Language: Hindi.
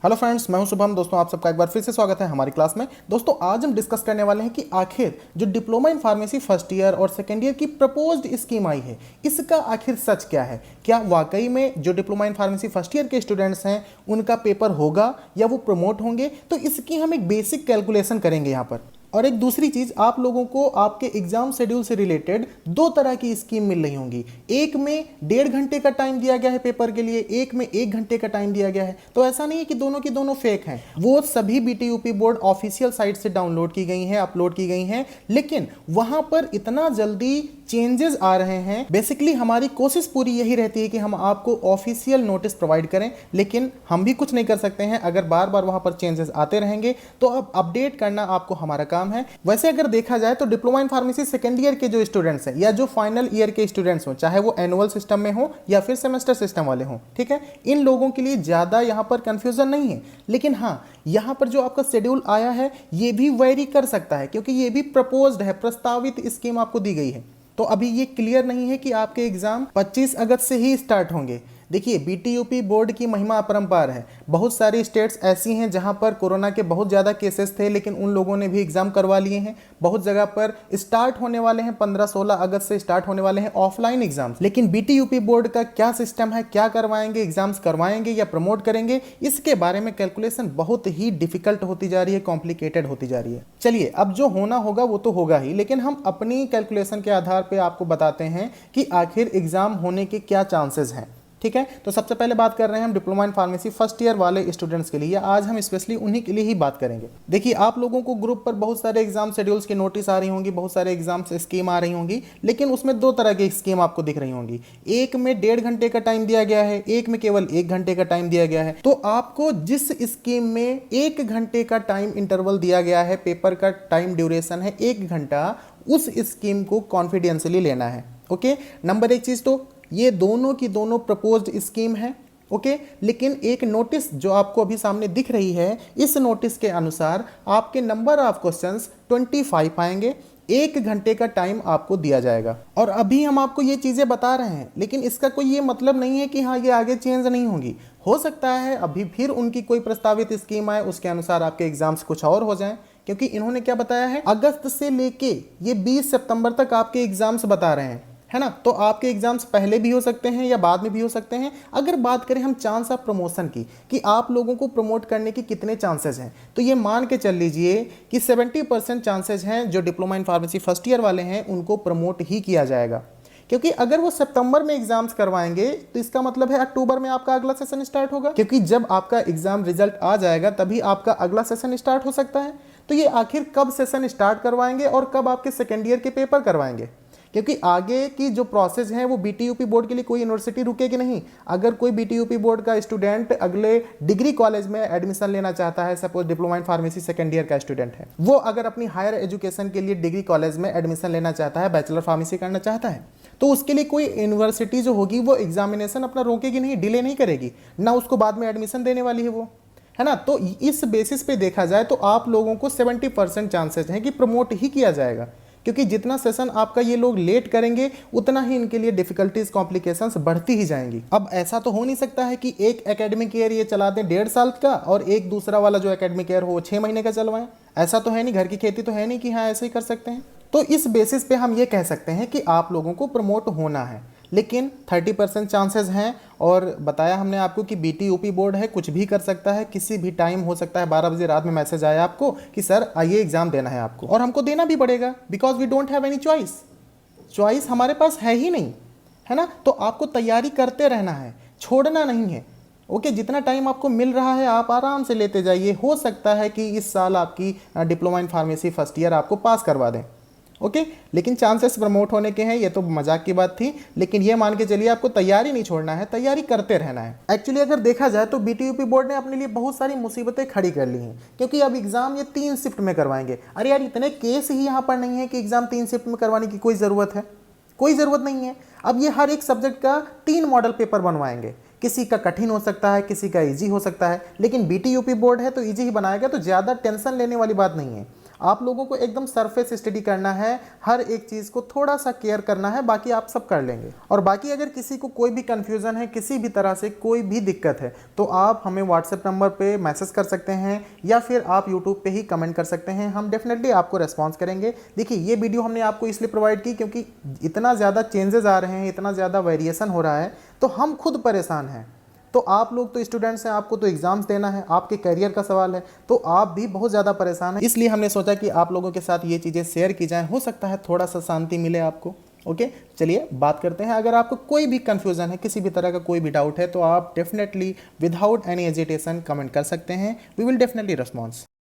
हेलो फ्रेंड्स, मैं हूं शुभम। दोस्तों, आप सबका एक बार फिर से स्वागत है हमारी क्लास में। दोस्तों, आज हम डिस्कस करने वाले हैं कि आखिर जो diploma in pharmacy first year और सेकेंड ईयर की प्रपोज्ड स्कीम आई है, इसका आखिर सच क्या है। क्या वाकई में जो diploma in pharmacy first year के स्टूडेंट्स हैं उनका पेपर होगा या वो प्रमोट होंगे, तो इसकी हम एक बेसिक कैलकुलेशन करेंगे यहाँ पर। और एक दूसरी चीज, आप लोगों को आपके एग्जाम शेड्यूल से रिलेटेड दो तरह की स्कीम मिल रही होंगी। एक में 1.5 घंटे का टाइम दिया गया है पेपर के लिए, एक में 1 घंटे का टाइम दिया गया है। तो ऐसा नहीं है कि दोनों की दोनों फेक हैं। वो सभी बीटीयूपी बोर्ड ऑफिशियल साइट से डाउनलोड की गई हैं, अपलोड की गई हैं, लेकिन वहां पर इतना जल्दी चेंजेस आ रहे हैं। बेसिकली हमारी कोशिश पूरी यही रहती है कि हम आपको ऑफिशियल नोटिस प्रोवाइड करें, लेकिन हम भी कुछ नहीं कर सकते हैं। अगर बार बार वहां पर चेंजेस आते रहेंगे तो अब अपडेट करना आपको हमारा काम है। वैसे अगर देखा जाए तो diploma in pharmacy second year के जो स्टूडेंट्स हैं या जो फाइनल ईयर के स्टूडेंट्स हो, चाहे वो एनुअल सिस्टम में हो या फिर सेमेस्टर सिस्टम वाले हों, ठीक है, इन लोगों के लिए ज़्यादा यहाँ पर कंफ्यूजन नहीं है। लेकिन हाँ, यहाँ पर जो आपका शेड्यूल आया है ये भी वेरी कर सकता है, क्योंकि ये भी प्रपोज्ड है, प्रस्तावित स्कीम आपको दी गई है। तो अभी ये क्लियर नहीं है कि आपके एग्जाम 25 अगस्त से ही स्टार्ट होंगे। देखिए, बीटीयूपी बोर्ड की महिमा अपरंपार है। बहुत सारी स्टेट्स ऐसी हैं जहां पर कोरोना के बहुत ज़्यादा केसेस थे, लेकिन उन लोगों ने भी एग्ज़ाम करवा लिए हैं। बहुत जगह पर स्टार्ट होने वाले हैं, 15-16 अगस्त से स्टार्ट होने वाले हैं ऑफलाइन एग्जाम्स। लेकिन बीटीयूपी बोर्ड का क्या सिस्टम है, क्या करवाएंगे, एग्जाम्स करवाएंगे या प्रमोट करेंगे, इसके बारे में कैलकुलेशन बहुत ही डिफिकल्ट होती जा रही है, कॉम्प्लिकेटेड होती जा रही है। चलिए, अब जो होना होगा वो तो होगा ही, लेकिन हम अपनी कैलकुलेशन के आधार पर आपको बताते हैं कि आखिर एग्जाम होने के क्या चांसेस हैं। ठीक है, तो सबसे पहले बात कर रहे हैं हम diploma in pharmacy first year वाले स्टूडेंट्स के लिए। आज हम स्पेशली उन्हीं के लिए ही बात करेंगे। देखिए, आप लोगों को ग्रुप पर बहुत सारे एग्जाम शेड्यूल्स की नोटिस आ रही होंगी, बहुत सारे एग्जाम्स स्कीम आ रही होंगी, लेकिन उसमें दो तरह की स्कीम आपको दिख रही होंगी। एक में 1.5 घंटे का टाइम दिया गया है, एक में केवल 1 घंटे का टाइम दिया गया है। तो आपको जिस स्कीम में 1 घंटे का टाइम इंटरवल दिया गया है, पेपर का टाइम ड्यूरेशन है 1 घंटा, उस स्कीम को कॉन्फिडेंशियली लेना है। ओके, नंबर एक चीज, तो ये दोनों की दोनों प्रपोज्ड स्कीम है। ओके, लेकिन एक नोटिस जो आपको अभी सामने दिख रही है, इस नोटिस के अनुसार आपके नंबर ऑफ क्वेश्चंस 25 आएंगे, 1 घंटे का टाइम आपको दिया जाएगा। और अभी हम आपको ये चीजें बता रहे हैं, लेकिन इसका कोई ये मतलब नहीं है कि हाँ ये आगे चेंज नहीं होंगी। हो सकता है अभी फिर उनकी कोई प्रस्तावित स्कीम आए, उसके अनुसार आपके एग्जाम्स कुछ और हो जाएं, क्योंकि इन्होंने क्या बताया है, अगस्त से लेके ये 20 सितंबर तक आपके एग्जाम्स बता रहे हैं, है ना। तो आपके एग्जाम्स पहले भी हो सकते हैं या बाद में भी हो सकते हैं। अगर बात करें हम चांस ऑफ प्रमोशन की, कि आप लोगों को प्रमोट करने की कितने चांसेस हैं, तो ये मान के चल लीजिए कि 70% चांसेस हैं जो diploma in pharmacy first year वाले हैं उनको प्रमोट ही किया जाएगा। क्योंकि अगर वो सितंबर में एग्जाम्स करवाएंगे तो इसका मतलब है अक्टूबर में आपका अगला सेशन स्टार्ट होगा, क्योंकि जब आपका एग्जाम रिजल्ट आ जाएगा तभी आपका अगला सेशन स्टार्ट हो सकता है। तो ये आखिर कब सेशन स्टार्ट करवाएंगे और कब आपके सेकेंड ईयर के पेपर करवाएंगे, क्योंकि आगे की जो प्रोसेस है वो बीटीयूपी बोर्ड के लिए कोई यूनिवर्सिटी रुकेगी नहीं। अगर कोई बीटीयूपी बोर्ड का स्टूडेंट अगले डिग्री कॉलेज में एडमिशन लेना चाहता है, suppose diploma in pharmacy second year का स्टूडेंट है, वो अगर अपनी हायर एजुकेशन के लिए डिग्री कॉलेज में एडमिशन लेना चाहता है, बैचलर फार्मेसी करना चाहता है, तो उसके लिए कोई यूनिवर्सिटी जो होगी वो एग्जामिनेशन अपना रोकेगी नहीं, डिले नहीं करेगी, ना उसको बाद में एडमिशन देने वाली है वो, है ना। तो इस बेसिस पे देखा जाए तो आप लोगों को 70% चांसेस हैं कि प्रमोट ही किया जाएगा, क्योंकि जितना सेशन आपका ये लोग लेट करेंगे उतना ही इनके लिए डिफिकल्टीज, कॉम्प्लिकेशंस बढ़ती ही जाएंगी। अब ऐसा तो हो नहीं सकता है कि एक एकेडमिक ईयर ये चला दें 1.5 साल का और एक दूसरा वाला जो एकेडमिक ईयर हो वो 6 महीने का चलवाएं। ऐसा तो है नहीं, घर की खेती तो है नहीं कि हाँ ऐसे ही कर सकते हैं। तो इस बेसिस पे हम ये कह सकते हैं कि आप लोगों को प्रमोट होना है, लेकिन 30% चांसेस हैं। और बताया हमने आपको कि बीटीयूपी बोर्ड है, कुछ भी कर सकता है, किसी भी टाइम हो सकता है। 12 बजे रात में मैसेज आया आपको कि सर आइए एग्जाम देना है आपको, और हमको देना भी पड़ेगा, because we don't have any choice हमारे पास है ही नहीं, है ना। तो आपको तैयारी करते रहना है, छोड़ना नहीं है। ओके, जितना टाइम आपको मिल रहा है आप आराम से लेते जाइए। हो सकता है कि इस साल आपकी diploma in pharmacy first year आपको पास करवा दें। ओके, लेकिन चांसेस प्रमोट होने के हैं, ये तो मजाक की बात थी, लेकिन ये मान के चलिए आपको तैयारी नहीं छोड़ना है, तैयारी करते रहना है। एक्चुअली अगर देखा जाए तो बीटीयूपी बोर्ड ने अपने लिए बहुत सारी मुसीबतें खड़ी कर ली हैं, क्योंकि अब एग्जाम ये 3 शिफ्ट में करवाएंगे। अरे यार, इतने केस ही यहाँ पर नहीं है कि एग्जाम 3 शिफ्ट में करवाने की कोई ज़रूरत है, कोई ज़रूरत नहीं है। अब ये हर एक सब्जेक्ट का 3 मॉडल पेपर बनवाएंगे, किसी का कठिन हो सकता है, किसी का ईजी हो सकता है, लेकिन बीटीयूपी बोर्ड है तो ईजी ही बनाएगा, तो ज़्यादा टेंशन लेने वाली बात नहीं है। आप लोगों को एकदम सरफेस स्टडी करना है, हर एक चीज़ को थोड़ा सा केयर करना है, बाकी आप सब कर लेंगे। और बाकी अगर किसी को कोई भी कन्फ्यूज़न है, किसी भी तरह से कोई भी दिक्कत है, तो आप हमें व्हाट्सएप नंबर पे मैसेज कर सकते हैं या फिर आप यूट्यूब पे ही कमेंट कर सकते हैं। हम डेफिनेटली आपको रेस्पॉन्स करेंगे। देखिए, ये वीडियो हमने आपको इसलिए प्रोवाइड की क्योंकि इतना ज़्यादा चेंजेस आ रहे हैं, इतना ज़्यादा वेरिएशन हो रहा है, तो हम खुद परेशान हैं। तो आप लोग तो स्टूडेंट्स हैं, आपको तो एग्जाम्स देना है, आपके करियर का सवाल है, तो आप भी बहुत ज़्यादा परेशान हैं। इसलिए हमने सोचा कि आप लोगों के साथ ये चीज़ें शेयर की जाएं, हो सकता है थोड़ा सा शांति मिले आपको। ओके, चलिए बात करते हैं। अगर आपको कोई भी कन्फ्यूज़न है, किसी भी तरह का कोई भी डाउट है, तो आप definitely without any agitation comment कर सकते हैं। We will definitely response.